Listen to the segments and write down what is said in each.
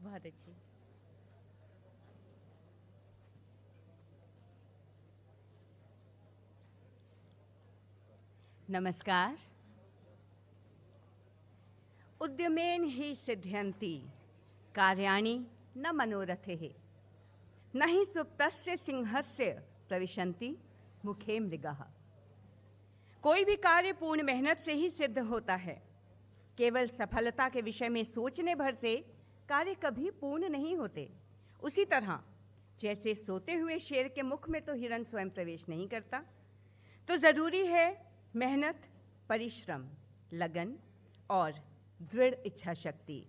बहुत अच्छी। नमस्कार। उद्यमेन हि सिद्ध्यन्ति कार्याणि न मनोरथैः न हि सुप्तस्य सिंहस्य प्रविशन्ति मुखे मृगः। कोई भी कार्य पूर्ण मेहनत से ही सिद्ध होता है। केवल सफलता के विषय में सोचने भर से कार्य कभी पूर्ण नहीं होते। उसी तरह जैसे सोते हुए शेर के मुख में तो हिरन स्वयं प्रवेश नहीं करता, तो जरूरी है मेहनत, परिश्रम, लगन और दृढ़ इच्छा शक्ति।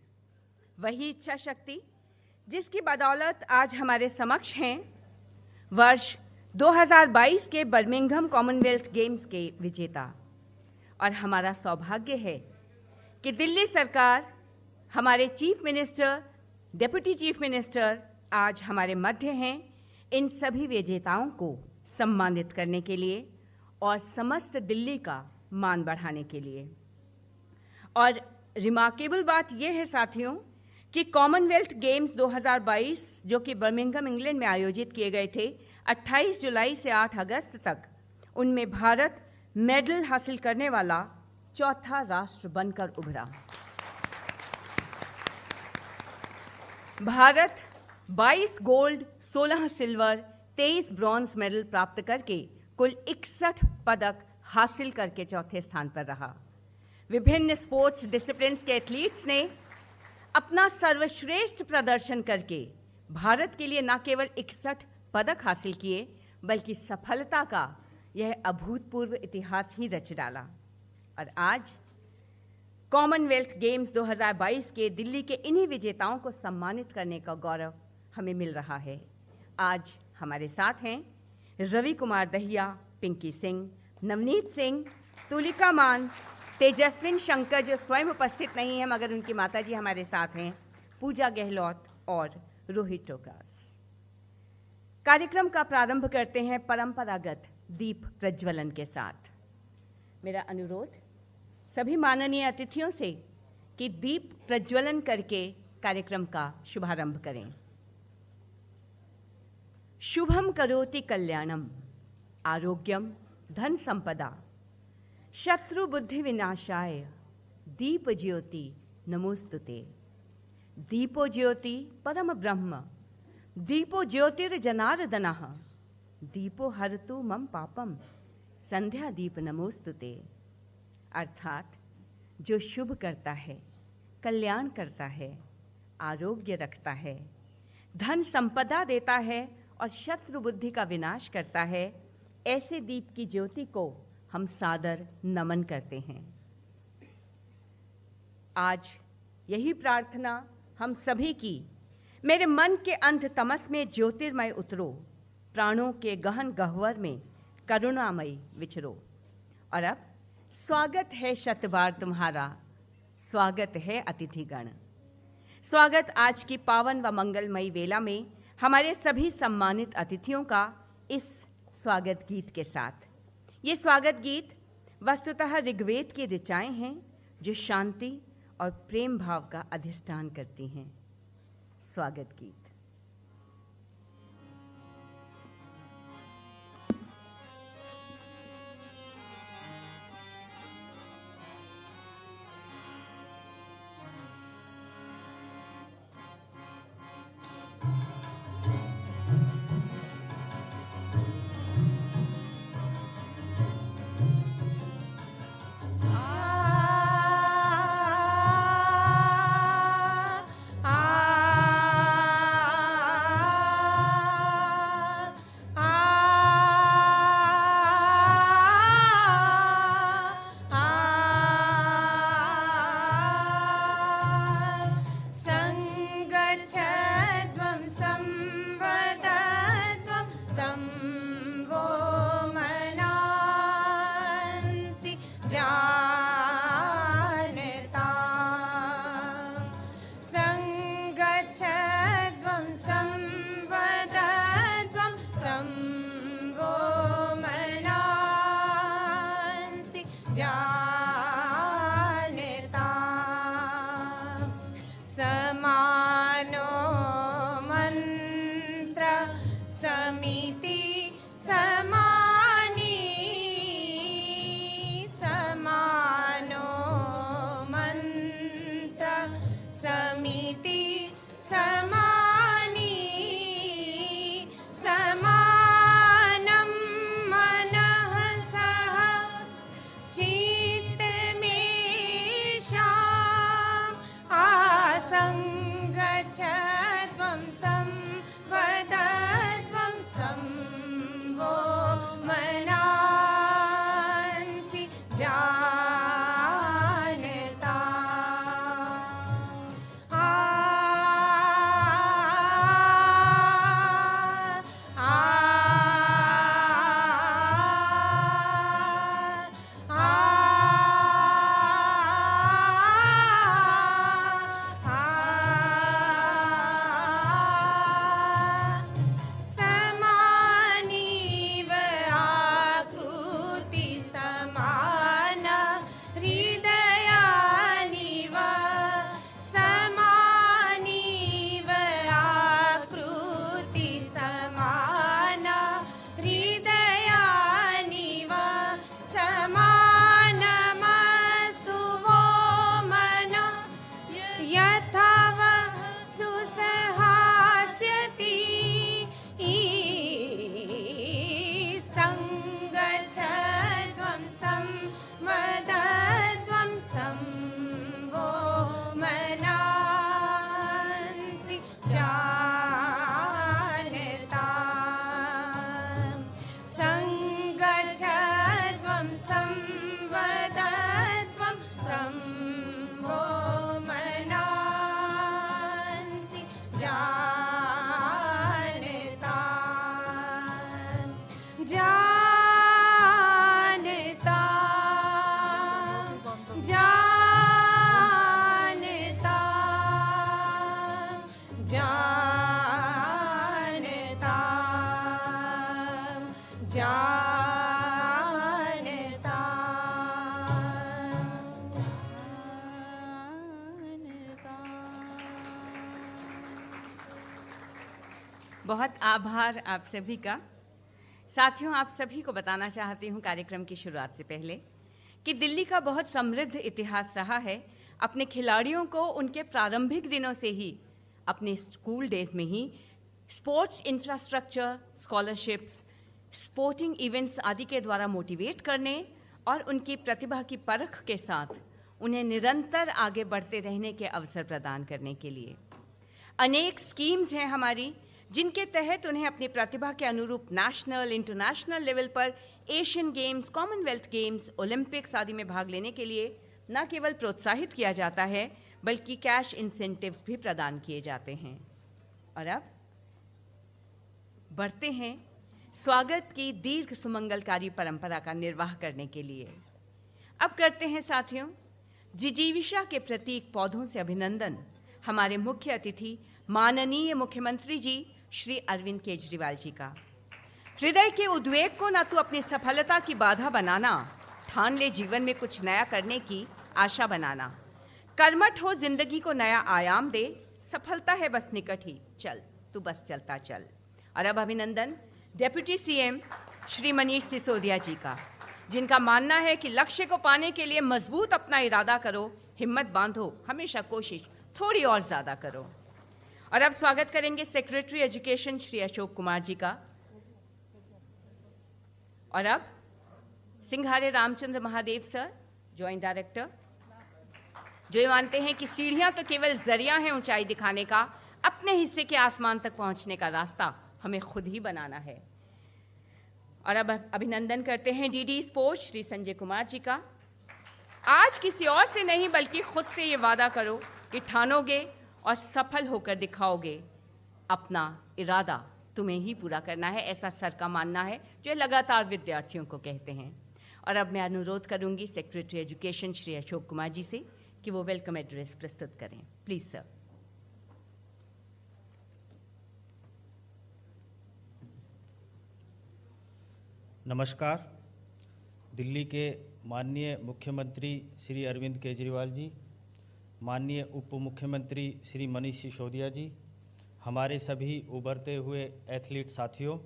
वही इच्छा शक्ति जिसकी बदौलत आज हमारे समक्ष हैं वर्ष 2022 के बर्मिंघम कॉमनवेल्थ गेम्स के विजेता। और हमारा सौभाग्य है कि दिल्ली सरकार, हमारे chief minister, deputy chief minister आज हमारे मध्य हैं इन सभी विजेताओं को सम्मानित करने के लिए और समस्त दिल्ली का मान बढ़ाने के लिए। और रिमार्केबल बात यह है साथियों कि कॉमनवेल्थ गेम्स 2022 जो कि बर्मिंघम इंग्लैंड में आयोजित किए गए थे 28 जुलाई से 8 अगस्त तक, उनमें भारत मेडल हासिल करने वाला चौथा राष्ट्र बनकर उभरा। Bharat 22 gold, 16 silver, 23 bronze medal प्राप्त करके कुल 61 पदक हासिल करके चौथे स्थान पर रहा। विभिन्न स्पोर्ट्स डिसिप्लिन्स के एथलीट्स ने अपना सर्वश्रेष्ठ प्रदर्शन करके भारत के लिए न केवल 61 पदक हासिल किए बल्कि सफलता का यह अभूतपूर्व इतिहास ही रच डाला। और आज कॉमनवेल्थ गेम्स 2022 के दिल्ली के इन्हीं विजेताओं को सम्मानित करने का गौरव हमें मिल रहा है। आज हमारे साथ हैं रवि कुमार दहिया, पिंकी सिंह, नवनीत सिंह, तुलिका मान, तेजस्विन शंकर जो स्वयं उपस्थित नहीं हैं मगर उनकी माताजी हमारे साथ हैं, पूजा गहलोत और रोहित टोकास। कार्यक्रम का प्रारंभ करते हैं परंपरागत दीप प्रज्वलन के साथ। मेरा अनुरोध सभी माननीय अतिथियों से कि दीप प्रज्वलन करके कार्यक्रम का शुभारंभ करें। शुभम करोति कल्याणम आरोग्यम धन संपदा शत्रु बुद्धि विनाशाय दीप ज्योति नमोस्तुते। दीपो ज्योति परम ब्रह्म दीपो ज्योतिर्जनार्दनः दीपो हरतु मम पापम संध्या दीप नमोस्तुते। अर्थात जो शुभ करता है, कल्याण करता है, आरोग्य रखता है, धन संपदा देता है और शत्रु बुद्धि का विनाश करता है, ऐसे दीप की ज्योति को हम सादर नमन करते हैं। आज यही प्रार्थना हम सभी की, मेरे मन के अंत तमस में ज्योतिर्मय उतरो, प्राणों के गहन गह्वर में करुणामयी विचरो। और अब स्वागत है शतबार तुम्हारा, स्वागत है अतिथिगण। स्वागत आज की पावन व मंगलमयी वेला में हमारे सभी सम्मानित अतिथियों का इस स्वागत गीत के साथ। ये स्वागत गीत वस्तुतः ऋग्वेद की ऋचाएं हैं जो शांति और प्रेम भाव का अधिष्ठान करती हैं। स्वागत गीत। आ बहुत आभार आप सभी का। साथियों, आप सभी को बताना चाहती हूँ कार्यक्रम की शुरुआत से पहले कि दिल्ली का बहुत समृद्ध इतिहास रहा है। अपने खिलाड़ियों को उनके प्रारंभिक दिनों से ही, अपने स्कूल डेज में ही sports infrastructure, scholarships, sporting events आदि के द्वारा मोटिवेट करने और उनकी प्रतिभा की परख के साथ उन्हें निरंतर आगे बढ़ते रहने के अवसर प्रदान करने के लिए अनेक स्कीम्स हैं हमारी, जिनके तहत उन्हें अपनी प्रतिभा के अनुरूप नेशनल, इंटरनेशनल लेवल पर Asian games, Commonwealth games, Olympics आदि में भाग लेने के लिए न केवल प्रोत्साहित किया जाता है, बल्कि कैश इंसेंटिव्स भी प्रदान किए जाते हैं। और अब बढ़ते हैं स्वागत की दीर्घ सुमंगलकारी परंपरा का निर्वाह करने के लिए। अब करते हैं साथियों जिजीविषा के प्रतीक पौधों से अभिनंदन हमारे मुख्य अतिथि माननीय मुख्यमंत्री जी श्री अरविंद केजरीवाल जी का। हृदय के उद्वेग को ना तो अपनी सफलता की बाधा बनाना, ठान ले जीवन में कुछ नया करने की आशा बनाना, कर्मठ हो जिंदगी को नया आयाम दे, सफलता है बस निकट ही, चल तू बस चलता चल। और अब अभिनंदन डेप्यूटी सीएम श्री मनीष सिसोदिया जी का, जिनका मानना है कि लक्ष्य को पाने के लिए मजबूत अपना इरादा करो, हिम्मत बांधो, हमेशा कोशिश थोड़ी और ज्यादा करो। और अब स्वागत करेंगे सेक्रेटरी एजुकेशन श्री अशोक कुमार जी का। और अब Singhare Ramchandra Mahadev sir, joint director, जो ये मानते हैं कि सीढ़ियां तो केवल जरिया है ऊंचाई दिखाने का, अपने हिस्से के आसमान तक पहुंचने का रास्ता हमें खुद ही बनाना है। और अब अभिनंदन करते हैं डीडी स्पोर्ट्स श्री संजय कुमार जी का। आज किसी और से नहीं बल्कि खुद से ये वादा करो कि ठानोगे और सफल होकर दिखाओगे, अपना इरादा तुम्हें ही पूरा करना है, ऐसा सर का मानना है, जो लगातार विद्यार्थियों को कहते हैं। और अब मैं अनुरोध करूंगी सेक्रेटरी एजुकेशन श्री अशोक कुमार जी से कि वो वेलकम एड्रेस प्रस्तुत करें। Please sir. नमस्कार। दिल्ली के माननीय मुख्यमंत्री श्री अरविंद केजरीवाल जी, माननीय उप मुख्यमंत्री श्री मनीष सिसोदिया जी, हमारे सभी उभरते हुए एथलीट साथियों,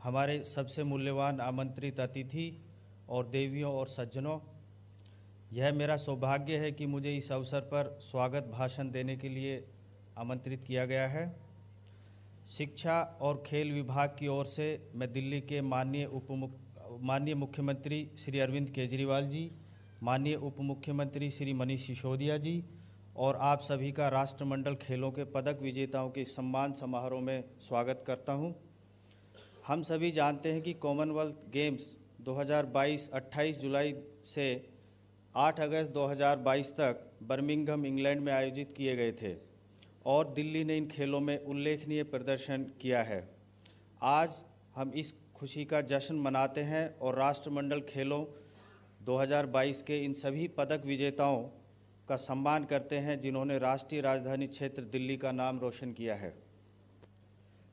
हमारे सबसे मूल्यवान आमंत्रित अतिथि और देवियों और सज्जनों, यह मेरा सौभाग्य है कि मुझे इस अवसर पर स्वागत भाषण देने के लिए आमंत्रित किया गया है। शिक्षा और खेल विभाग की ओर से मैं दिल्ली के माननीय मुख्यमंत्री श्री अरविंद केजरीवाल जी, माननीय उप मुख्यमंत्री श्री मनीष सिसोदिया जी और आप सभी का राष्ट्रमंडल खेलों के पदक विजेताओं के सम्मान समारोह में स्वागत करता हूं। हम सभी जानते हैं कि कॉमनवेल्थ गेम्स 2022 28 जुलाई से 8 अगस्त 2022 तक बर्मिंघम इंग्लैंड में आयोजित किए गए थे और दिल्ली ने इन खेलों में उल्लेखनीय प्रदर्शन किया है। आज हम इस खुशी का जश्न मनाते हैं और राष्ट्रमंडल खेलों 2022 के इन सभी पदक विजेताओं का सम्मान करते हैं जिन्होंने राष्ट्रीय राजधानी क्षेत्र दिल्ली का नाम रोशन किया है।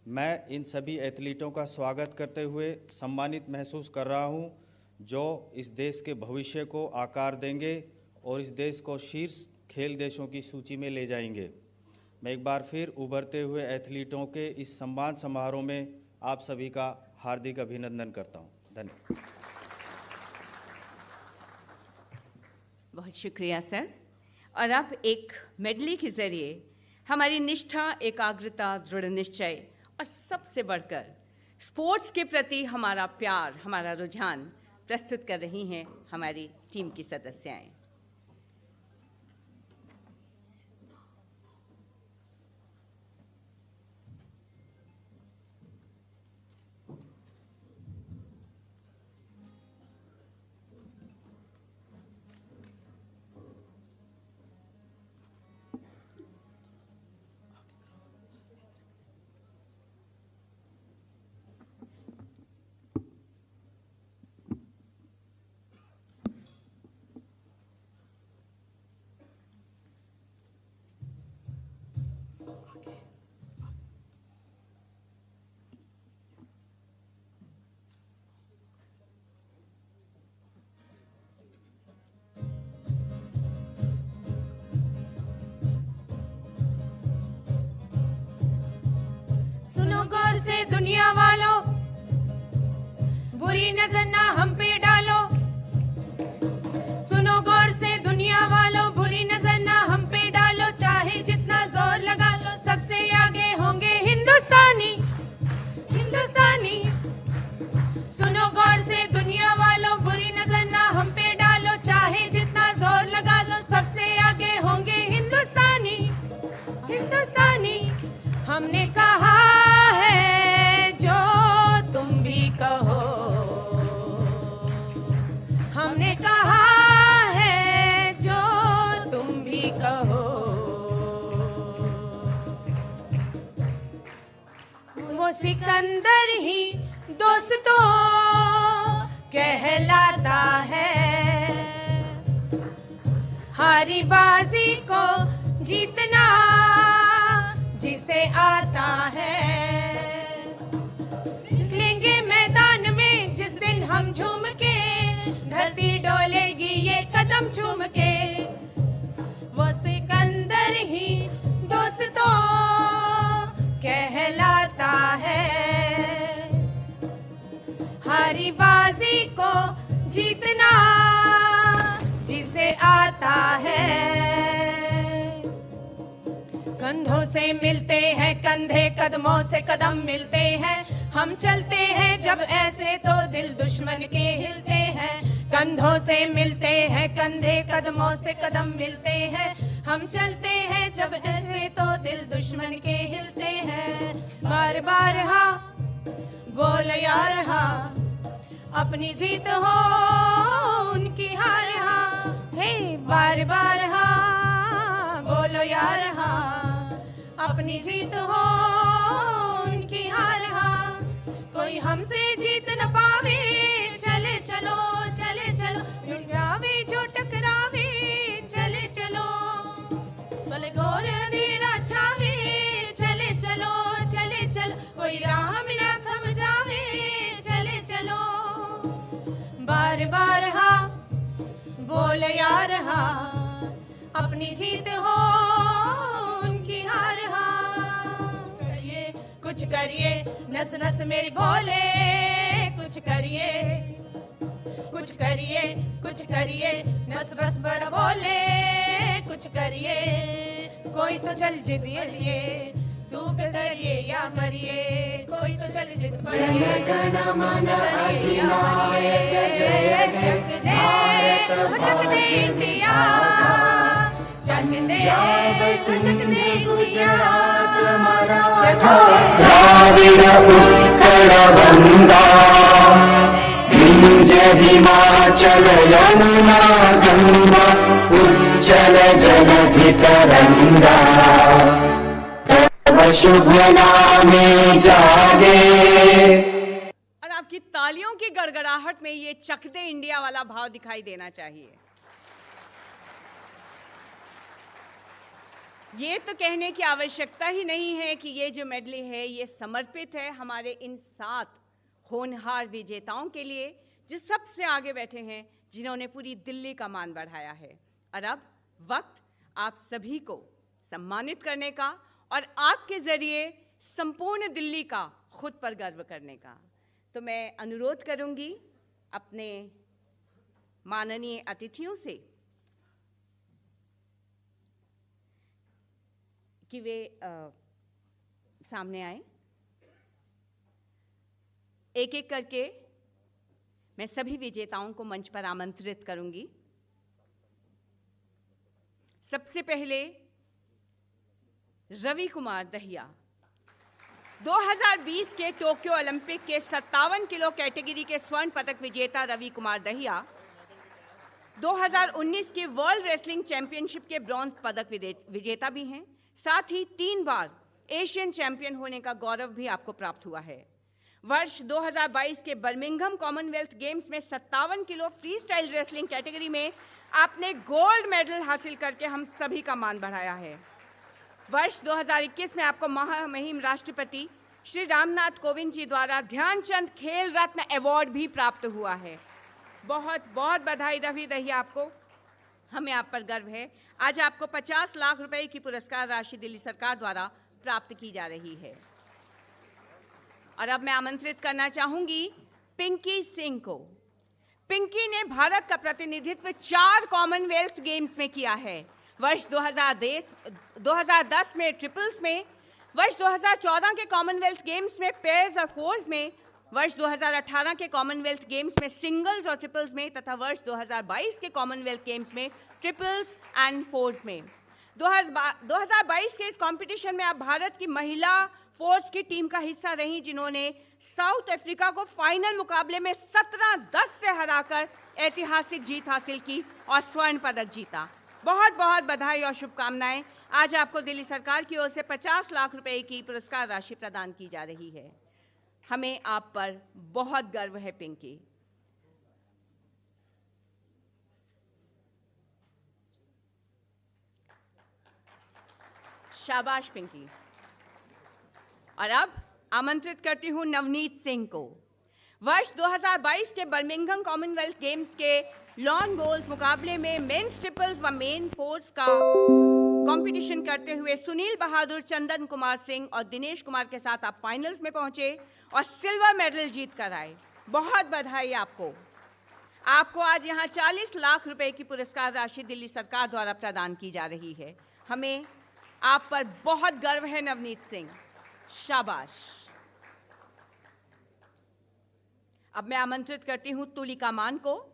मैं इन सभी एथलीटों का स्वागत करते हुए सम्मानित महसूस कर रहा हूं, जो इस देश के भविष्य को आकार देंगे और इस देश को शीर्ष खेल देशों की सूची में ले जाएंगे। मैं एक बार फिर उभरते हुए एथलीटों के इस सम्मान समारोह में आप सभी का हार्दिक अभिनंदन करता हूं। धन्यवाद। बहुत शुक्रिया सर। और अब एक मेडली के जरिए हमारी निष्ठा, एकाग्रता, दृढ़ निश्चय और सबसे बढ़कर स्पोर्ट्स के प्रति हमारा प्यार, हमारा रुझान प्रस्तुत कर रही हैं हमारी टीम की सदस्याएं। दुनिया वालों, बुरी नजर ना हम पे डालो। सुनो गौर से दुनिया वालों, बुरी नजर ना हम पे डालो। चाहे जितना जोर लगा लो, सबसे आगे होंगे हिंदुस्तानी, हिंदुस्तानी। सुनो गौर से दुनिया वालों, बुरी नजर ना हम पे डालो। चाहे जितना जोर लगा लो, सबसे आगे होंगे हिंदुस्तानी, हिंदुस्तानी। हमने कहा है जो तुम भी कहो, हमने कहा है जो तुम भी कहो। वो सिकंदर ही दोस्तों कहलाता है, हारी बाजी को जीतना जिसे आता है। निकलेंगे मैदान में जिस दिन हम झूम के, धरती डोलेगी ये कदम चूम के। वो सिकंदर ही दोस्तों कहलाता है, हारी बाजी को जीतना जिसे आता है। कंधों से मिलते हैं कंधे, कदमों से कदम मिलते हैं। हम चलते हैं जब ऐसे तो दिल दुश्मन के हिलते हैं। कंधों से मिलते हैं कंधे, कदमों से कदम मिलते हैं। हम चलते हैं जब ऐसे तो दिल दुश्मन के हिलते हैं। बार बार हाँ बोल यार हाँ, अपनी जीत हो उनकी हार हाँ। हे बार बार हाँ बोलो यार हाँ, अपनी जीत हो उनकी हार हाँ। कोई हमसे जीत न पावे, चले चलो चले चलो। लुटावे जो टकरावे, चले चलो। भले घोर अंधेरा छावे, चले चलो चले चलो। कोई राह में ना थम जावे, चले चलो। बार बार हाँ बोल यार हाँ, अपनी जीत हो उनकी हार हाँ। करिए कुछ करिए नस नस मेरी भोले, कुछ करिए कुछ करिए कुछ करिए नस बस बड़ा भोले। कुछ करिए कोई तो चल जिद लिए, तू करिए या मरिए। कोई तो चल जिद पड़िए, जय गण मन अधिनायक जय हे चक दे इंडिया, चक दे पंजाब सिंध गुजरात मराठा द्राविड़ उत्कल गंगा विंध्य हिमाचल यमुना गंगा उच्चल जलधि तरंगा। तव शुभ नामे जागे। और आपकी तालियों की गड़गड़ाहट में ये चक दे इंडिया वाला भाव दिखाई देना चाहिए। ये तो कहने की आवश्यकता ही नहीं है कि ये जो मेडली है ये समर्पित है हमारे इन 7 होनहार विजेताओं के लिए, जो सबसे आगे बैठे हैं, जिन्होंने पूरी दिल्ली का मान बढ़ाया है। और अब वक्त आप सभी को सम्मानित करने का और आपके जरिए संपूर्ण दिल्ली का खुद पर गर्व करने का। तो मैं अनुरोध करूंगी अपने माननीय अतिथियों से कि वे सामने आए। एक एक करके मैं सभी विजेताओं को मंच पर आमंत्रित करूंगी। सबसे पहले रवि कुमार दहिया, 2020 के टोक्यो ओलंपिक के 57 किलो कैटेगरी के स्वर्ण पदक विजेता रवि कुमार दहिया 2019 के वर्ल्ड रेसलिंग चैंपियनशिप के ब्रॉन्ज पदक विजेता भी हैं। साथ ही 3 बार एशियन चैंपियन होने का गौरव भी आपको प्राप्त हुआ है। वर्ष 2022 के बर्मिंघम कॉमनवेल्थ गेम्स में 57 kilo free style wrestling category में आपने गोल्ड मेडल हासिल करके हम सभी का मान बढ़ाया है। वर्ष 2021 में आपको महामहिम राष्ट्रपति श्री रामनाथ कोविंद जी द्वारा ध्यानचंद खेल रत्न अवार्ड भी प्राप्त हुआ है। बहुत बहुत बधाई रवि दहिया आपको, हमें आप पर गर्व है। आज आपको 50 लाख रुपए की पुरस्कार राशि दिल्ली सरकार द्वारा प्राप्त की जा रही है। और अब मैं आमंत्रित करना चाहूंगी पिंकी सिंह को। पिंकी ने भारत का प्रतिनिधित्व 4 कॉमनवेल्थ गेम्स में किया है। वर्ष 2010 में ट्रिपल्स में, वर्ष 2014 के कॉमनवेल्थ गेम्स में पेयर्स और फोर्स में, वर्ष 2018 के कॉमनवेल्थ गेम्स में सिंगल्स और ट्रिपल्स में तथा वर्ष 2022 के कॉमनवेल्थ गेम्स में ट्रिपल्स एंड फोर्स में। 2022 के इस कंपटीशन में आप भारत की महिला फोर्स की टीम का हिस्सा रही, जिन्होंने साउथ अफ्रीका को फाइनल मुकाबले में 17-10 से हराकर ऐतिहासिक जीत हासिल की और स्वर्ण पदक जीता। बहुत बहुत बधाई और शुभकामनाएं। आज आपको दिल्ली सरकार की ओर से 50 लाख रुपए की पुरस्कार राशि प्रदान की जा रही है। हमें आप पर बहुत गर्व है पिंकी। शाबाश पिंकी। और अब आमंत्रित करती हूं नवनीत सिंह को। वर्ष 2022 के बर्मिंघम कॉमनवेल्थ गेम्स के लॉन बॉल्स मुकाबले में मेंस ट्रिपल्स व मेन फोर्स का कंपटीशन करते हुए सुनील बहादुर, चंदन कुमार सिंह और दिनेश कुमार के साथ आप फाइनल्स में पहुंचे और सिल्वर मेडल जीत कर आए। बहुत बधाई आपको। आपको आज यहां 40 लाख रुपए की पुरस्कार राशि दिल्ली सरकार द्वारा प्रदान की जा रही है। हमें आप पर बहुत गर्व है नवनीत सिंह। शाबाश। अब मैं आमंत्रित करती हूं तुलिका मान को।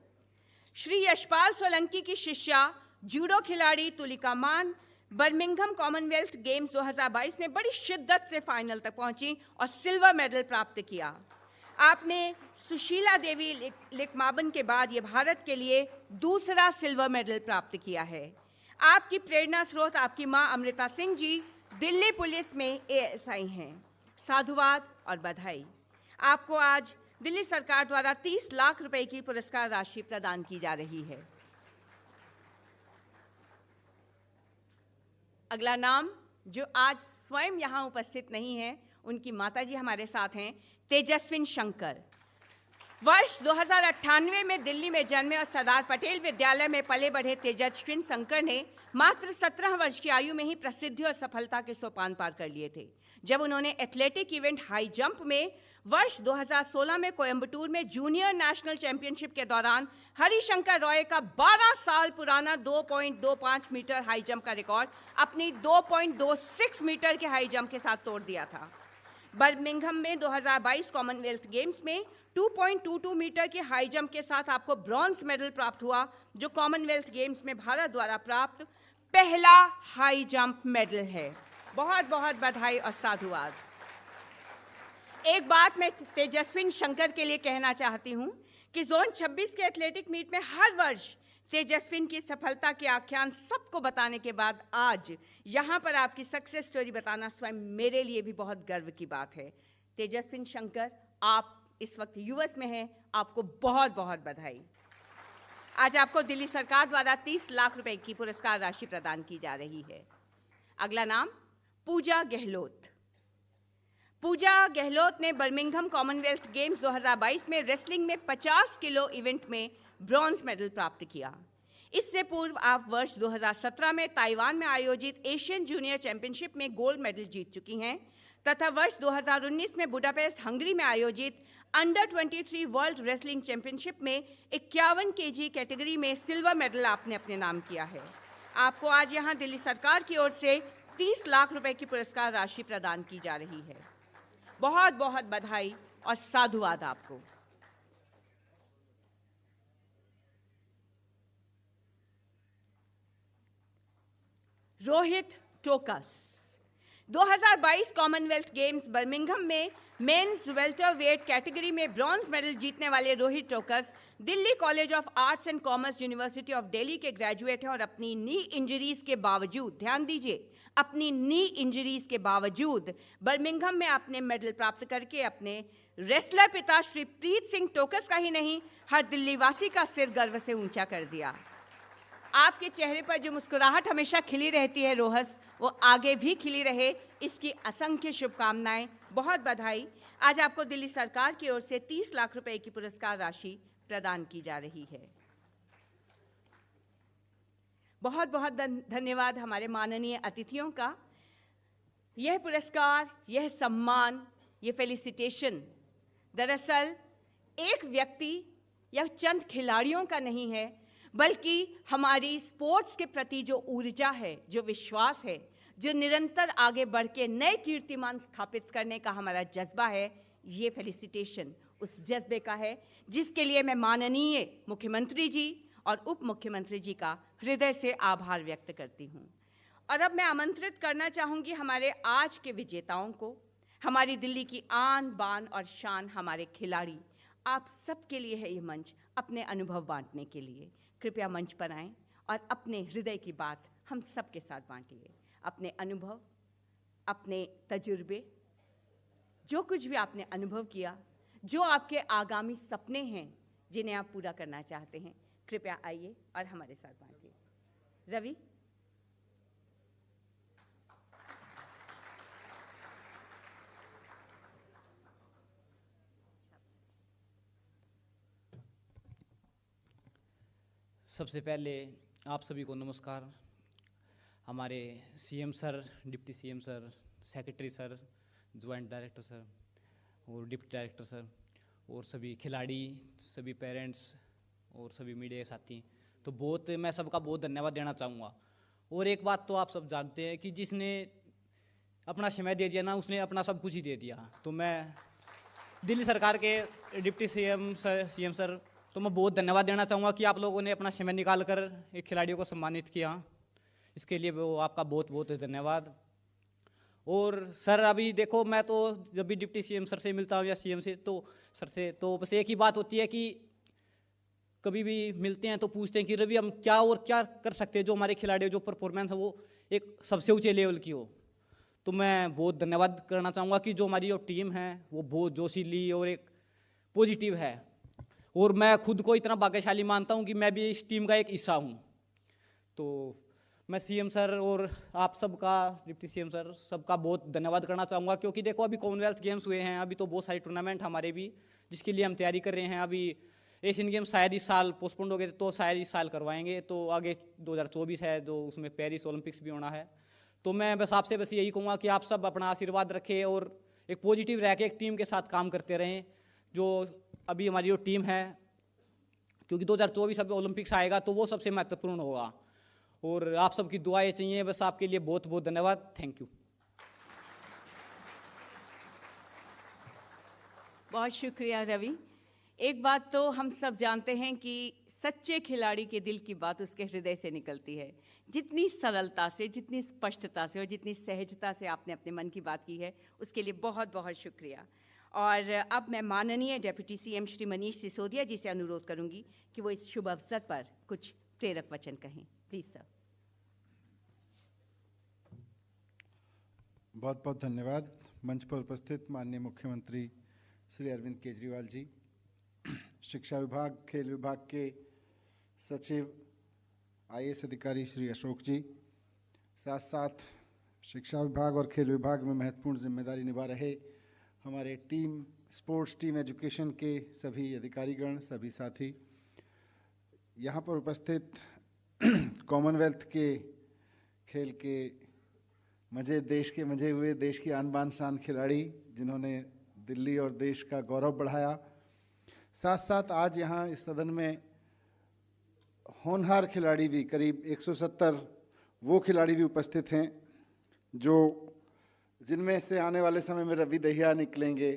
श्री यशपाल सोलंकी की शिष्या जूडो खिलाड़ी तुलिका मान बर्मिंघम कॉमनवेल्थ गेम्स 2022 में बड़ी शिद्दत से फाइनल तक पहुंची और सिल्वर मेडल प्राप्त किया। आपने सुशीला देवी लिकमाबन के बाद ये भारत के लिए दूसरा सिल्वर मेडल प्राप्त किया है। आपकी प्रेरणा स्रोत आपकी मां अमृता सिंह जी दिल्ली पुलिस में ASI हैं। साधुवाद और बधाई। आपको आज दिल्ली सरकार द्वारा 30 लाख रुपए की पुरस्कार राशि प्रदान की जा रही है। अगला नाम जो आज स्वयं यहां उपस्थित नहीं है, उनकी माताजी हमारे साथ हैं, तेजस्विन शंकर। वर्ष 2098 में दिल्ली में जन्मे और सरदार पटेल विद्यालय में पले बढ़े तेजस्विन शंकर ने मात्र 17 वर्ष की आयु में ही प्रसिद्धि और सफलता के सोपान पार कर लिए थे, जब उन्होंने एथलेटिक इवेंट हाई जंप में वर्ष 2016 में कोयंबटूर में जूनियर नेशनल चैंपियनशिप के दौरान हरिशंकर रॉय का 12 साल पुराना 2.25 मीटर हाई जंप का रिकॉर्ड अपनी 2.26 मीटर के हाई जंप के साथ तोड़ दिया था। बर्मिंघम में 2022 कॉमनवेल्थ गेम्स में 2.22 मीटर के हाई जंप के साथ आपको ब्रॉन्ज मेडल प्राप्त हुआ, जो कॉमनवेल्थ गेम्स में भारत द्वारा प्राप्त पहला हाई जंप मेडल है। बहुत बहुत बधाई और साधुवाद। एक बात मैं तेजस्विन शंकर के लिए कहना चाहती हूं कि जोन 26 के एथलेटिक मीट में हर वर्ष तेजस्विन की सफलता के आख्यान सबको बताने के बाद आज यहां पर आपकी सक्सेस स्टोरी बताना स्वयं मेरे लिए भी बहुत गर्व की बात है। तेजस्विन शंकर, आप इस वक्त यूएस में हैं, आपको बहुत बहुत बधाई। आज आपको दिल्ली सरकार द्वारा 30 लाख रुपए की पुरस्कार राशि प्रदान की जा रही है। अगला नाम पूजा गहलोत। पूजा गहलोत ने बर्मिंघम कॉमनवेल्थ गेम्स 2022 में रेसलिंग में 50 किलो इवेंट में ब्रॉन्ज मेडल प्राप्त किया। इससे पूर्व आप वर्ष 2017 में ताइवान में आयोजित एशियन जूनियर चैंपियनशिप में गोल्ड मेडल जीत चुकी हैं तथा वर्ष 2019 में बुडापेस्ट हंगरी में आयोजित अंडर 23 वर्ल्ड रेसलिंग चैंपियनशिप में 51 केजी कैटेगरी में सिल्वर मेडल आपने अपने नाम किया है। आपको आज यहां दिल्ली सरकार की ओर से 30 लाख रुपए की पुरस्कार राशि प्रदान की जा रही है। बहुत बहुत बधाई और साधुवाद आपको। Rohit Tokas. 2022 Commonwealth games Birmingham में मेंस वेल्टरवेट कैटेगरी में ब्रॉन्ज मेडल जीतने वाले Rohit Tokas Delhi college of arts and commerce university of Delhi के ग्रेजुएट हैं और अपनी नी इंजरीज के बावजूद, ध्यान दीजिए, अपनी नी इंजरीज के बावजूद बर्मिंघम में आपने मेडल प्राप्त करके अपने रेसलर पिता श्री प्रीत सिंह टोकस का ही नहीं, हर दिल्ली वासी का सिर गर्व से ऊंचा कर दिया। आपके चेहरे पर जो मुस्कुराहट हमेशा खिली रहती है रोहस, वो आगे भी खिली रहे, इसकी असंख्य शुभकामनाएं। बहुत बधाई। आज आपको दिल्ली सरकार की ओर से 30 लाख रुपए की पुरस्कार राशि प्रदान की जा रही है। बहुत बहुत धन्यवाद हमारे माननीय अतिथियों का। यह पुरस्कार, यह सम्मान ये फेलिसिटेशन दरअसल एक व्यक्ति या चंद खिलाड़ियों का नहीं है, बल्कि हमारी स्पोर्ट्स के प्रति जो ऊर्जा है, जो विश्वास है, जो निरंतर आगे बढ़ के नए कीर्तिमान स्थापित करने का हमारा जज्बा है, ये फेलिसिटेशन उस जज्बे का है जिसके लिए मैं माननीय मुख्यमंत्री जी और उप मुख्यमंत्री जी का हृदय से आभार व्यक्त करती हूँ। और अब मैं आमंत्रित करना चाहूँगी हमारे आज के विजेताओं को, हमारी दिल्ली की आन बान और शान हमारे खिलाड़ी। आप सबके लिए है ये मंच अपने अनुभव बांटने के लिए। कृपया मंच पर आएं और अपने हृदय की बात हम सबके साथ बांटिए। अपने अनुभव, अपने तजुर्बे, जो कुछ भी आपने अनुभव किया, जो आपके आगामी सपने हैं जिन्हें आप पूरा करना चाहते हैं, कृपया आइए और हमारे साथ बांटिए। रवि। सबसे पहले आप सभी को नमस्कार। हमारे CM sir, deputy CM sir, secretary sir, joint director sir और डिप्टी डायरेक्टर सर और सभी खिलाड़ी, सभी पेरेंट्स और सभी मीडिया के साथी, तो मैं सबका बहुत धन्यवाद देना चाहूँगा। और एक बात तो आप सब जानते हैं कि जिसने अपना समय दे दिया ना, उसने अपना सब कुछ ही दे दिया। तो मैं दिल्ली सरकार के डिप्टी सीएम सर तो मैं बहुत धन्यवाद देना चाहूँगा कि आप लोगों ने अपना समय निकाल कर एक खिलाड़ियों को सम्मानित किया। इसके लिए वो आपका बहुत बहुत धन्यवाद। और सर, अभी देखो, मैं तो जब भी डिप्टी सीएम सर से मिलता हूँ या सीएम से, तो सर से तो बस एक ही बात होती है कि कभी भी मिलते हैं तो पूछते हैं कि रवि हम क्या और क्या कर सकते हैं जो हमारे खिलाड़ी जो परफॉर्मेंस है वो एक सबसे ऊंचे लेवल की हो। तो मैं बहुत धन्यवाद करना चाहूँगा कि जो हमारी जो टीम है वो बहुत जोशीली और एक पॉजिटिव है। और मैं खुद को इतना भाग्यशाली मानता हूँ कि मैं भी इस टीम का एक हिस्सा हूँ। तो मैं सीएम सर और आप सबका, डिप्टी सीएम सर सबका बहुत धन्यवाद करना चाहूँगा, क्योंकि देखो अभी कॉमनवेल्थ गेम्स हुए हैं, अभी तो बहुत सारे टूर्नामेंट हमारे भी जिसके लिए हम तैयारी कर रहे हैं। अभी एशियन गेम्स शायद इस साल पोस्टपोन्ड हो गए, तो शायद इस साल करवाएंगे। तो आगे 2024 है जो उसमें पेरिस ओलंपिक्स भी होना है। तो मैं बस आपसे बस यही कहूँगा कि आप सब अपना आशीर्वाद रखें और एक पॉजिटिव रह के एक टीम के साथ काम करते रहें। जो अभी हमारी जो टीम है, क्योंकि 2024 अभी ओलंपिक्स आएगा तो वो सबसे महत्वपूर्ण होगा। और आप सबकी दुआएं चाहिए। बस आपके लिए बहुत बहुत धन्यवाद। Thank you. बहुत शुक्रिया रवि। एक बात तो हम सब जानते हैं कि सच्चे खिलाड़ी के दिल की बात उसके हृदय से निकलती है। जितनी सरलता से, जितनी स्पष्टता से और जितनी सहजता से आपने अपने मन की बात की है, उसके लिए बहुत बहुत शुक्रिया। और अब मैं माननीय डेप्यूटी सीएम श्री मनीष सिसोदिया जी से अनुरोध करूंगी कि वो इस शुभ अवसर पर कुछ प्रेरक वचन कहें। Please sir. बहुत बहुत धन्यवाद। मंच पर उपस्थित माननीय मुख्यमंत्री श्री अरविंद केजरीवाल जी, शिक्षा विभाग, खेल विभाग के सचिव आईएएस अधिकारी श्री अशोक जी, साथ साथ शिक्षा विभाग और खेल विभाग में महत्वपूर्ण जिम्मेदारी निभा रहे हमारे टीम स्पोर्ट्स टीम एजुकेशन के सभी अधिकारीगण, सभी साथी, यहाँ पर उपस्थित कॉमनवेल्थ के खेल के मजे, देश के मजे हुए, देश की आन बान शान खिलाड़ी जिन्होंने दिल्ली और देश का गौरव बढ़ाया। साथ साथ आज यहाँ इस सदन में होनहार खिलाड़ी भी, करीब 170 वो खिलाड़ी भी उपस्थित हैं जिनमें से आने वाले समय में रवि दहिया निकलेंगे,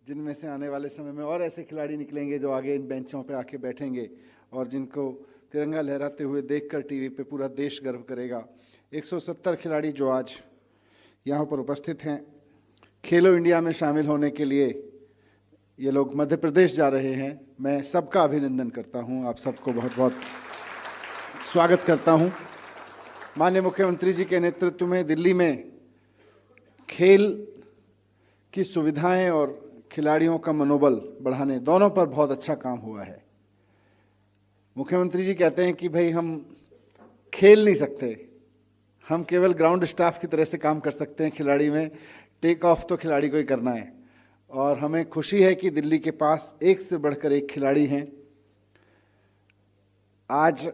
जिनमें से आने वाले समय में और ऐसे खिलाड़ी निकलेंगे जो आगे इन बेंचों पे आके बैठेंगे और जिनको तिरंगा लहराते हुए देखकर टीवी पे पूरा देश गर्व करेगा। 170 खिलाड़ी जो आज यहाँ पर उपस्थित हैं, खेलो इंडिया में शामिल होने के लिए ये लोग मध्य प्रदेश जा रहे हैं। मैं सबका अभिनंदन करता हूँ, आप सबको बहुत बहुत स्वागत करता हूँ। माननीय मुख्यमंत्री जी के नेतृत्व में दिल्ली में खेल की सुविधाएं और खिलाड़ियों का मनोबल बढ़ाने, दोनों पर बहुत अच्छा काम हुआ है। मुख्यमंत्री जी कहते हैं कि भाई हम खेल नहीं सकते, हम केवल ग्राउंड स्टाफ की तरह से काम कर सकते हैं, खिलाड़ी में टेक ऑफ तो खिलाड़ी को ही करना है। और हमें खुशी है कि दिल्ली के पास एक से बढ़कर एक खिलाड़ी हैं। आज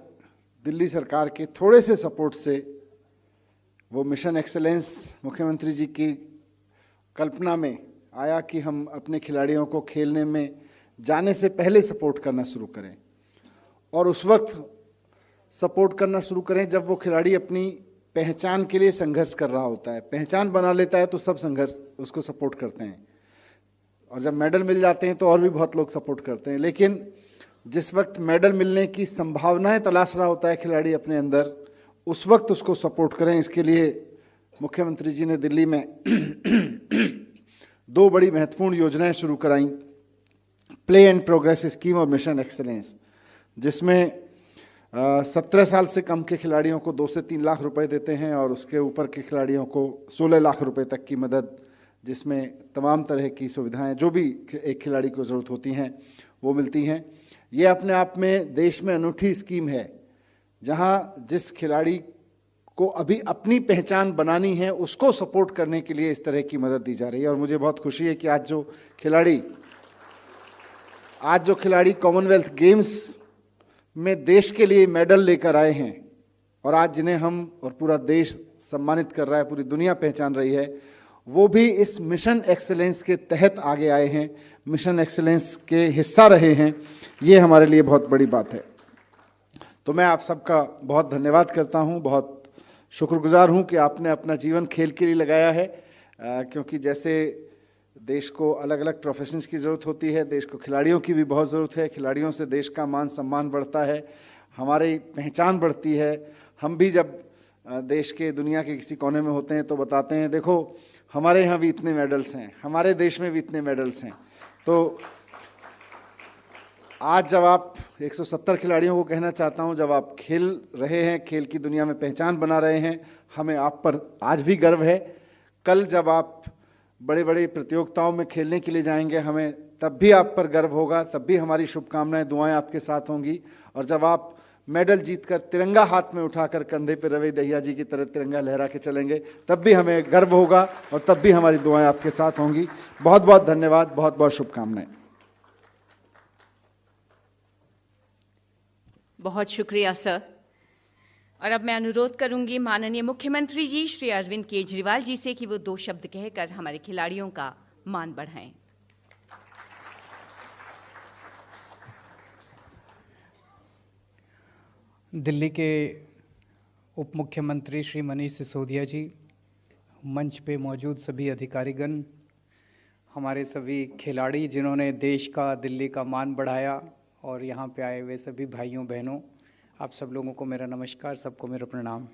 दिल्ली सरकार के थोड़े से सपोर्ट से वो मिशन एक्सेलेंस मुख्यमंत्री जी की कल्पना में आया कि हम अपने खिलाड़ियों को खेलने में जाने से पहले सपोर्ट करना शुरू करें, और उस वक्त सपोर्ट करना शुरू करें जब वो खिलाड़ी अपनी पहचान के लिए संघर्ष कर रहा होता है। पहचान बना लेता है तो सब संघर्ष उसको सपोर्ट करते हैं, और जब मेडल मिल जाते हैं तो और भी बहुत लोग सपोर्ट करते हैं। लेकिन जिस वक्त मेडल मिलने की संभावनाएं तलाश रहा होता है खिलाड़ी अपने अंदर, उस वक्त उसको सपोर्ट करें। इसके लिए मुख्यमंत्री जी ने दिल्ली में 2 बड़ी महत्वपूर्ण योजनाएं शुरू कराई, प्ले एंड प्रोग्रेस स्कीम और मिशन एक्सेलेंस, जिसमें 17 साल से कम के खिलाड़ियों को 2 से 3 लाख रुपए देते हैं, और उसके ऊपर के खिलाड़ियों को 16 लाख रुपए तक की मदद, जिसमें तमाम तरह की सुविधाएं जो भी एक खिलाड़ी को ज़रूरत होती हैं वो मिलती हैं। ये अपने आप में देश में अनूठी स्कीम है, जहां जिस खिलाड़ी को अभी अपनी पहचान बनानी है उसको सपोर्ट करने के लिए इस तरह की मदद दी जा रही है। और मुझे बहुत खुशी है कि आज जो खिलाड़ी कॉमनवेल्थ गेम्स में देश के लिए मेडल लेकर आए हैं, और आज जिन्हें हम और पूरा देश सम्मानित कर रहा है, पूरी दुनिया पहचान रही है, वो भी इस मिशन एक्सेलेंस के तहत आगे आए हैं, मिशन एक्सेलेंस के हिस्सा रहे हैं। ये हमारे लिए बहुत बड़ी बात है। तो मैं आप सबका बहुत धन्यवाद करता हूँ, बहुत शुक्रगुजार हूँ कि आपने अपना जीवन खेल के लिए लगाया है, क्योंकि जैसे देश को अलग अलग प्रोफेशंस की ज़रूरत होती है, देश को खिलाड़ियों की भी बहुत ज़रूरत है। खिलाड़ियों से देश का मान सम्मान बढ़ता है, हमारी पहचान बढ़ती है। हम भी जब देश के दुनिया के किसी कोने में होते हैं तो बताते हैं, देखो हमारे यहाँ भी इतने मेडल्स हैं, हमारे देश में भी इतने मेडल्स हैं। तो आज जब आप 170 खिलाड़ियों को कहना चाहता हूं, जब आप खेल रहे हैं, खेल की दुनिया में पहचान बना रहे हैं, हमें आप पर आज भी गर्व है। कल जब आप बड़े बड़े प्रतियोगिताओं में खेलने के लिए जाएंगे, हमें तब भी आप पर गर्व होगा, तब भी हमारी शुभकामनाएं, दुआएं आपके साथ होंगी। और जब आप मेडल जीतकर तिरंगा हाथ में उठाकर कंधे पर रवि दहिया जी की तरह तिरंगा लहरा के चलेंगे, तब भी हमें गर्व होगा और तब भी हमारी दुआएं आपके साथ होंगी। बहुत बहुत धन्यवाद, बहुत बहुत शुभकामनाएं। बहुत शुक्रिया सर। और अब मैं अनुरोध करूंगी माननीय मुख्यमंत्री जी श्री अरविंद केजरीवाल जी से कि वो 2 शब्द कहकर हमारे खिलाड़ियों का मान बढ़ाएं। दिल्ली के उप मुख्यमंत्री श्री मनीष सिसोदिया जी, मंच पे मौजूद सभी अधिकारीगण, हमारे सभी खिलाड़ी जिन्होंने देश का, दिल्ली का मान बढ़ाया, और यहाँ पे आए हुए सभी भाइयों बहनों, आप सब लोगों को मेरा नमस्कार, सबको मेरा प्रणाम।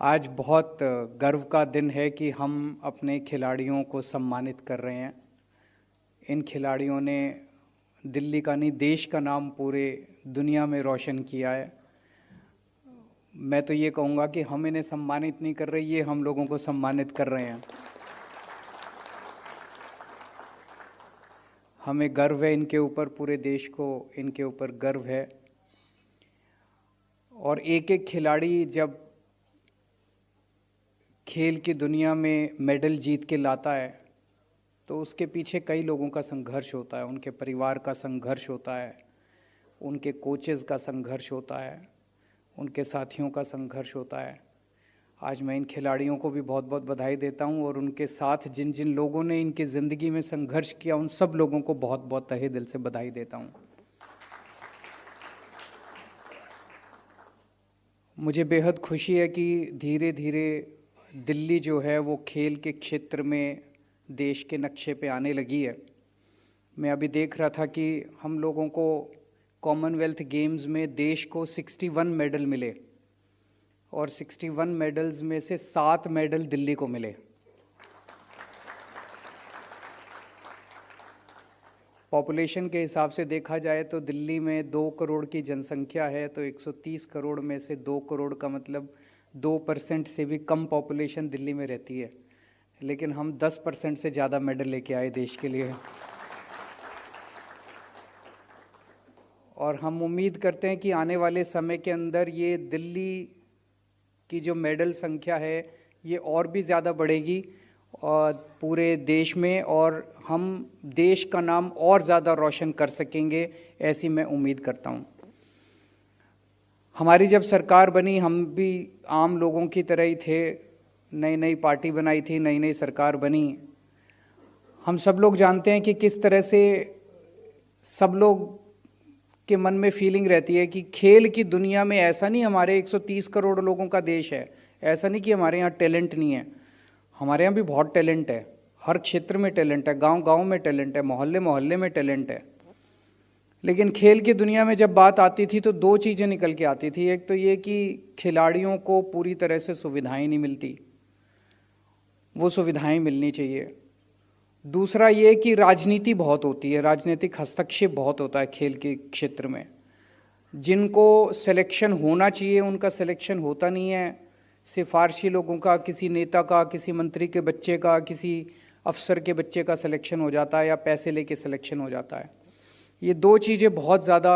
आज बहुत गर्व का दिन है कि हम अपने खिलाड़ियों को सम्मानित कर रहे हैं। इन खिलाड़ियों ने दिल्ली का नहीं, देश का नाम पूरे दुनिया में रोशन किया है। मैं तो ये कहूँगा कि हम इन्हें सम्मानित नहीं कर रहे, ये हम लोगों को सम्मानित कर रहे हैं। हमें गर्व है इनके ऊपर, पूरे देश को इनके ऊपर गर्व है। और एक एक खिलाड़ी जब खेल की दुनिया में मेडल जीत के लाता है तो उसके पीछे कई लोगों का संघर्ष होता है, उनके परिवार का संघर्ष होता है, उनके कोचेज़ का संघर्ष होता है, उनके साथियों का संघर्ष होता है। आज मैं इन खिलाड़ियों को भी बहुत बहुत बधाई देता हूं, और उनके साथ जिन जिन लोगों ने इनकी ज़िंदगी में संघर्ष किया, उन सब लोगों को बहुत बहुत तहे दिल से बधाई देता हूं। मुझे बेहद खुशी है कि धीरे धीरे दिल्ली जो है वो खेल के क्षेत्र में देश के नक्शे पे आने लगी है। मैं अभी देख रहा था कि हम लोगों को कॉमनवेल्थ गेम्स में देश को 61 मेडल मिले, और 61 मेडल्स में से 7 मेडल दिल्ली को मिले। पॉपुलेशन के हिसाब से देखा जाए तो दिल्ली में 2 करोड़ की जनसंख्या है, तो 130 करोड़ में से 2 करोड़ का मतलब 2% से भी कम पॉपुलेशन दिल्ली में रहती है, लेकिन हम 10% से ज़्यादा मेडल लेके आए देश के लिए। और हम उम्मीद करते हैं कि आने वाले समय के अंदर ये दिल्ली की जो मेडल संख्या है ये और भी ज़्यादा बढ़ेगी और पूरे देश में, और हम देश का नाम और ज़्यादा रोशन कर सकेंगे, ऐसी मैं उम्मीद करता हूँ। हमारी जब सरकार बनी, हम भी आम लोगों की तरह ही थे, नई नई पार्टी बनाई थी, नई नई सरकार बनी, हम सब लोग जानते हैं कि किस तरह से सब लोग के मन में फीलिंग रहती है कि खेल की दुनिया में ऐसा नहीं हमारे 130 करोड़ लोगों का देश है, ऐसा नहीं कि हमारे यहाँ टैलेंट नहीं है, हमारे यहाँ भी बहुत टैलेंट है, हर क्षेत्र में टैलेंट है, गांव-गांव में टैलेंट है, मोहल्ले-मोहल्ले में टैलेंट है। लेकिन खेल की दुनिया में जब बात आती थी तो दो चीज़ें निकल के आती थी। एक तो ये कि खिलाड़ियों को पूरी तरह से सुविधाएं नहीं मिलती, वो सुविधाएं मिलनी चाहिए। दूसरा ये कि राजनीति बहुत होती है, राजनीतिक हस्तक्षेप बहुत होता है खेल के क्षेत्र में। जिनको सिलेक्शन होना चाहिए उनका सिलेक्शन होता नहीं है, सिफारशी लोगों का, किसी नेता का, किसी मंत्री के बच्चे का, किसी अफसर के बच्चे का सिलेक्शन हो जाता है या पैसे लेके सिलेक्शन हो जाता है। ये दो चीज़ें बहुत ज़्यादा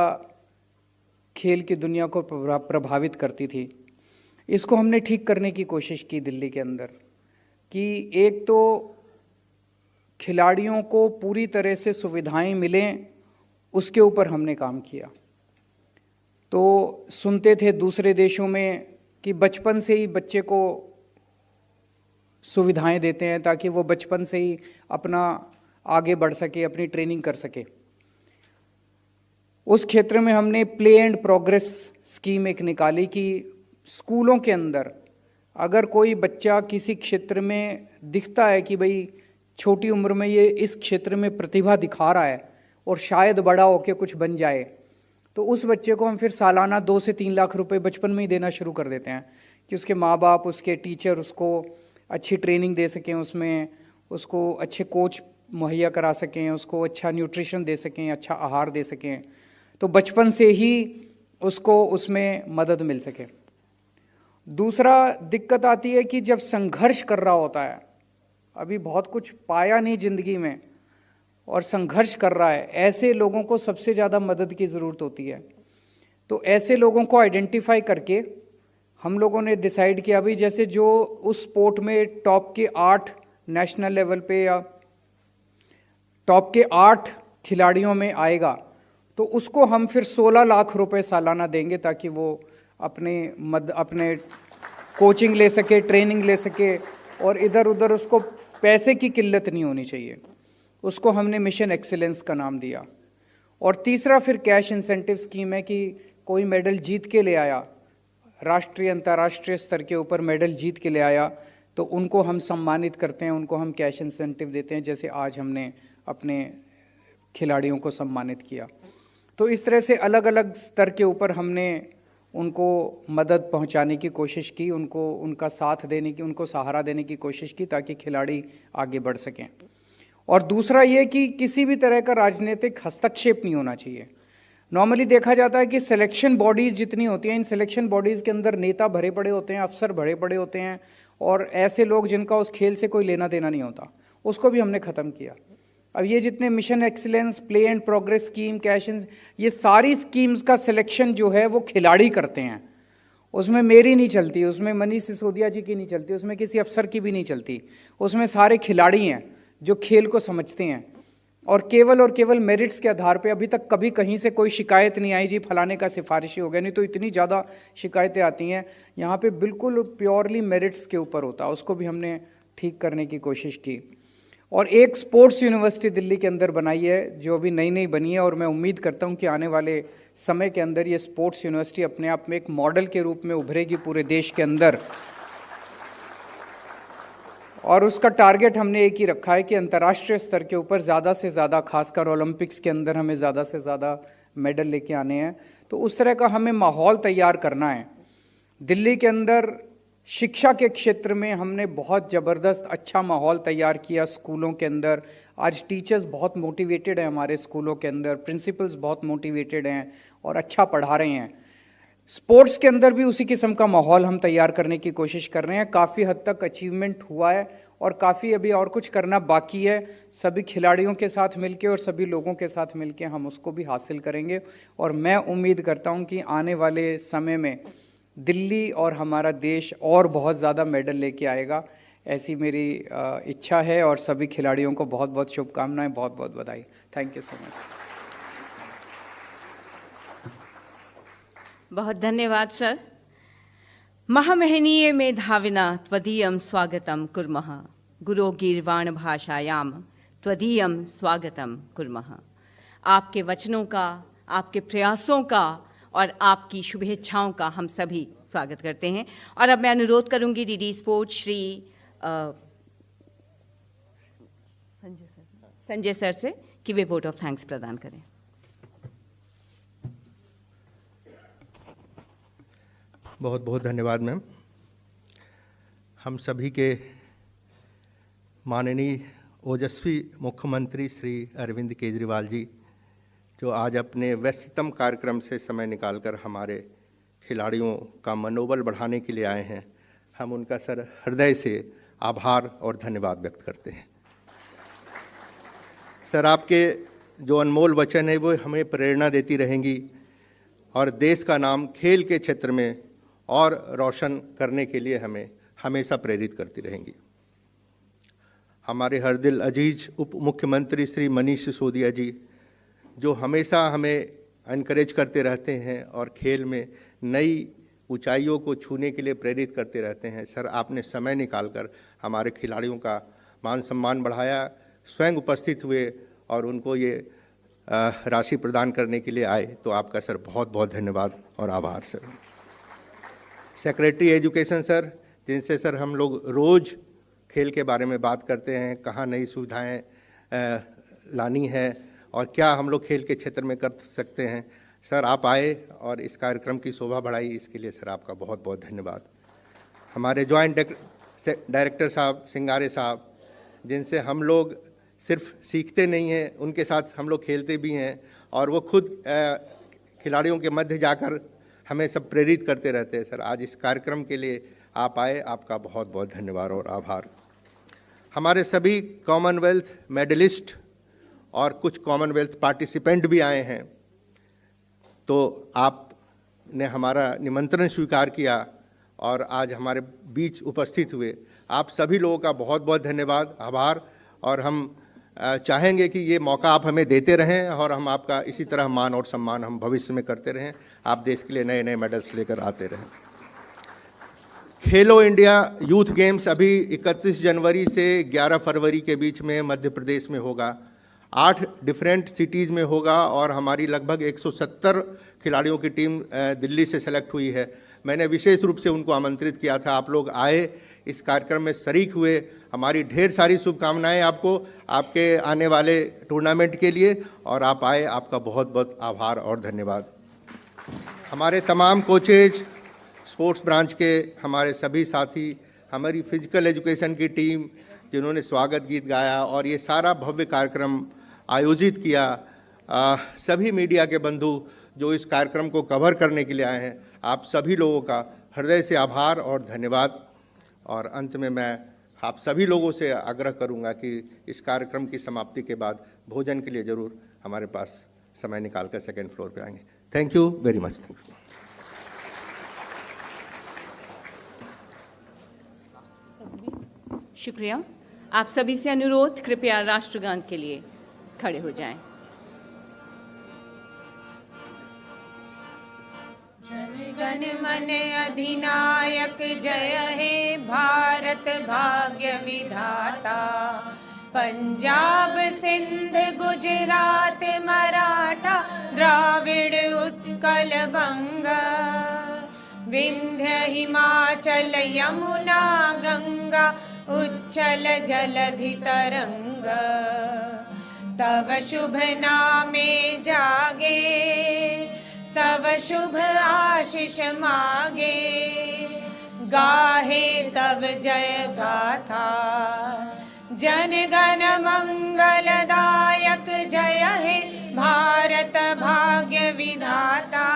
खेल की दुनिया को प्रभावित करती थी। इसको हमने ठीक करने की कोशिश की दिल्ली के अंदर कि एक तो खिलाड़ियों को पूरी तरह से सुविधाएं मिलें, उसके ऊपर हमने काम किया। तो सुनते थे दूसरे देशों में कि बचपन से ही बच्चे को सुविधाएं देते हैं ताकि वो बचपन से ही अपना आगे बढ़ सके, अपनी ट्रेनिंग कर सके। उस क्षेत्र में हमने प्ले एंड प्रोग्रेस स्कीम एक निकाली कि स्कूलों के अंदर अगर कोई बच्चा किसी क्षेत्र में दिखता है कि भाई छोटी उम्र में ये इस क्षेत्र में प्रतिभा दिखा रहा है और शायद बड़ा होकर कुछ बन जाए, तो उस बच्चे को हम फिर सालाना 2 से 3 लाख रुपए बचपन में ही देना शुरू कर देते हैं कि उसके माँ बाप, उसके टीचर उसको अच्छी ट्रेनिंग दे सकें, उसमें उसको अच्छे कोच मुहैया करा सकें, उसको अच्छा न्यूट्रिशन दे सकें, अच्छा आहार दे सकें, तो बचपन से ही उसको उसमें मदद मिल सके। दूसरा दिक्कत आती है कि जब संघर्ष कर रहा होता है, अभी बहुत कुछ पाया नहीं जिंदगी में और संघर्ष कर रहा है, ऐसे लोगों को सबसे ज़्यादा मदद की ज़रूरत होती है। तो ऐसे लोगों को आइडेंटिफाई करके हम लोगों ने डिसाइड किया भाई जैसे जो उस स्पोर्ट में टॉप के 8 नेशनल लेवल पे या टॉप के 8 खिलाड़ियों में आएगा तो उसको हम फिर 16 लाख रुपए सालाना देंगे ताकि वो अपने कोचिंग ले सके, ट्रेनिंग ले सके और इधर उधर उसको पैसे की किल्लत नहीं होनी चाहिए। उसको हमने मिशन एक्सीलेंस का नाम दिया। और तीसरा फिर कैश इंसेंटिव स्कीम है कि कोई मेडल जीत के ले आया, राष्ट्रीय अंतर्राष्ट्रीय स्तर के ऊपर मेडल जीत के ले आया, तो उनको हम सम्मानित करते हैं, उनको हम कैश इंसेंटिव देते हैं, जैसे आज हमने अपने खिलाड़ियों को सम्मानित किया। तो इस तरह से अलग अलग स्तर के ऊपर हमने उनको मदद पहुंचाने की कोशिश की, उनको उनका साथ देने की, उनको सहारा देने की कोशिश की ताकि खिलाड़ी आगे बढ़ सकें। और दूसरा ये कि किसी भी तरह का राजनीतिक हस्तक्षेप नहीं होना चाहिए। नॉर्मली देखा जाता है कि सिलेक्शन बॉडीज़ जितनी होती हैं, इन सिलेक्शन बॉडीज़ के अंदर नेता भरे पड़े होते हैं, अफसर भरे पड़े होते हैं और ऐसे लोग जिनका उस खेल से कोई लेना देना नहीं होता, उसको भी हमने ख़त्म किया। अब ये जितने mission excellence, play and progress scheme, cash, ये सारी स्कीम्स का सिलेक्शन जो है वो खिलाड़ी करते हैं। उसमें मेरी नहीं चलती, उसमें मनीष सिसोदिया जी की नहीं चलती, उसमें किसी अफसर की भी नहीं चलती। उसमें सारे खिलाड़ी हैं जो खेल को समझते हैं और केवल मेरिट्स के आधार पे अभी तक कभी कहीं से कोई शिकायत नहीं आई जी फलाने का सिफारिशी हो गया, नहीं तो इतनी ज़्यादा शिकायतें आती हैं। यहाँ पे बिल्कुल प्योरली मेरिट्स के ऊपर होता है, उसको भी हमने ठीक करने की कोशिश की। और एक स्पोर्ट्स यूनिवर्सिटी दिल्ली के अंदर बनाई है जो अभी नई बनी है और मैं उम्मीद करता हूँ कि आने वाले समय के अंदर ये स्पोर्ट्स यूनिवर्सिटी अपने आप में एक मॉडल के रूप में उभरेगी पूरे देश के अंदर। और उसका टारगेट हमने एक ही रखा है कि अंतर्राष्ट्रीय स्तर के ऊपर ज़्यादा से ज़्यादा, खासकर ओलंपिक्स के अंदर हमें ज़्यादा से ज़्यादा मेडल लेके आने हैं। तो उस तरह का हमें माहौल तैयार करना है। दिल्ली के अंदर शिक्षा के क्षेत्र में हमने बहुत ज़बरदस्त अच्छा माहौल तैयार किया स्कूलों के अंदर। आज टीचर्स बहुत मोटिवेटेड हैं हमारे स्कूलों के अंदर, प्रिंसिपल्स बहुत मोटिवेटेड हैं और अच्छा पढ़ा रहे हैं। स्पोर्ट्स के अंदर भी उसी किस्म का माहौल हम तैयार करने की कोशिश कर रहे हैं। काफ़ी हद तक अचीवमेंट हुआ है और काफ़ी अभी और कुछ करना बाकी है। सभी खिलाड़ियों के साथ मिलके और सभी लोगों के साथ मिलके हम उसको भी हासिल करेंगे। और मैं उम्मीद करता हूं कि आने वाले समय में दिल्ली और हमारा देश और बहुत ज़्यादा मेडल लेके आएगा, ऐसी मेरी इच्छा है। और सभी खिलाड़ियों को बहुत बहुत शुभकामनाएं, बहुत बहुत बधाई। Thank you so much. बहुत धन्यवाद सर। महमहनीय मेधाविना त्वदीयं स्वागतं कुर्मः। गुरो गीर्वाण भाषायां त्वदीयं स्वागतम कुर्मः। आपके वचनों का, आपके प्रयासों का और आपकी शुभेच्छाओं का हम सभी स्वागत करते हैं। और अब मैं अनुरोध करूंगी DD sports Shri Sanjay sir से कि वे वोट ऑफ थैंक्स प्रदान करें। बहुत बहुत धन्यवाद मैम। हम सभी के माननीय ओजस्वी मुख्यमंत्री श्री अरविंद केजरीवाल जी, जो आज अपने व्यस्ततम कार्यक्रम से समय निकालकर हमारे खिलाड़ियों का मनोबल बढ़ाने के लिए आए हैं, हम उनका सर हृदय से आभार और धन्यवाद व्यक्त करते हैं। सर, आपके जो अनमोल वचन है वो हमें प्रेरणा देती रहेंगी और देश का नाम खेल के क्षेत्र में और रोशन करने के लिए हमें हमेशा प्रेरित करती रहेंगी। हमारे हर दिल अजीज उप मुख्यमंत्री श्री मनीष सिसोदिया जी, जो हमेशा हमें एनकरेज करते रहते हैं और खेल में नई ऊंचाइयों को छूने के लिए प्रेरित करते रहते हैं। सर, आपने समय निकालकर हमारे खिलाड़ियों का मान सम्मान बढ़ाया, स्वयं उपस्थित हुए और उनको ये राशि प्रदान करने के लिए आए, तो आपका सर बहुत बहुत धन्यवाद और आभार। सर, सेक्रेटरी एजुकेशन सर, जिनसे सर हम लोग रोज़ खेल के बारे में बात करते हैं, कहाँ नई सुविधाएं लानी है और क्या हम लोग खेल के क्षेत्र में कर सकते हैं। सर, आप आए और इस कार्यक्रम की शोभा बढ़ाई, इसके लिए सर आपका बहुत बहुत धन्यवाद। हमारे जॉइंट डायरेक्टर साहब सिंगारे साहब, जिनसे हम लोग सिर्फ सीखते नहीं हैं, उनके साथ हम लोग खेलते भी हैं और वो खुद खिलाड़ियों के मध्य जाकर हमें सब प्रेरित करते रहते हैं। सर, आज इस कार्यक्रम के लिए आप आए, आपका बहुत बहुत धन्यवाद और आभार। हमारे सभी कॉमनवेल्थ मेडलिस्ट और कुछ कॉमनवेल्थ पार्टिसिपेंट भी आए हैं, तो आपने हमारा निमंत्रण स्वीकार किया और आज हमारे बीच उपस्थित हुए। आप सभी लोगों का बहुत बहुत धन्यवाद, आभार। और हम चाहेंगे कि ये मौका आप हमें देते रहें और हम आपका इसी तरह मान और सम्मान हम भविष्य में करते रहें। आप देश के लिए नए नए मेडल्स लेकर आते रहें। खेलो इंडिया यूथ गेम्स अभी 31 जनवरी से 11 फरवरी के बीच में मध्य प्रदेश में होगा। 8 डिफरेंट सिटीज़ में होगा और हमारी लगभग 170 खिलाड़ियों की टीम दिल्ली से सेलेक्ट हुई है। मैंने विशेष रूप से उनको आमंत्रित किया था, आप लोग आए, इस कार्यक्रम में शरीक हुए। हमारी ढेर सारी शुभकामनाएं आपको आपके आने वाले टूर्नामेंट के लिए, और आप आए, आपका बहुत बहुत आभार और धन्यवाद। हमारे तमाम कोचेज, स्पोर्ट्स ब्रांच के हमारे सभी साथी, हमारी फिजिकल एजुकेशन की टीम जिन्होंने स्वागत गीत गाया और ये सारा भव्य कार्यक्रम आयोजित किया, सभी मीडिया के बंधु जो इस कार्यक्रम को कवर करने के लिए आए हैं, आप सभी लोगों का हृदय से आभार और धन्यवाद। और अंत में मैं आप सभी लोगों से आग्रह करूंगा कि इस कार्यक्रम की समाप्ति के बाद भोजन के लिए ज़रूर हमारे पास समय निकाल कर सेकेंड फ्लोर पे आएंगे। Thank you very much. शुक्रिया। आप सभी से अनुरोध, कृपया राष्ट्रगान के लिए खड़े हो जाएं। गण मन अधिनायक जय हे भारत भाग्य विधाता। पंजाब सिंध गुजरात मराठा द्राविड़ उत्कल बंगा। विंध्य हिमाचल यमुना गंगा उच्चल जलधि तरंग। तव शुभ नामे जागे, तव शुभ आशीष मागे। गाहे तव जय गाथा, जन गण मंगलदायक जय हे भारत भाग्य विधाता।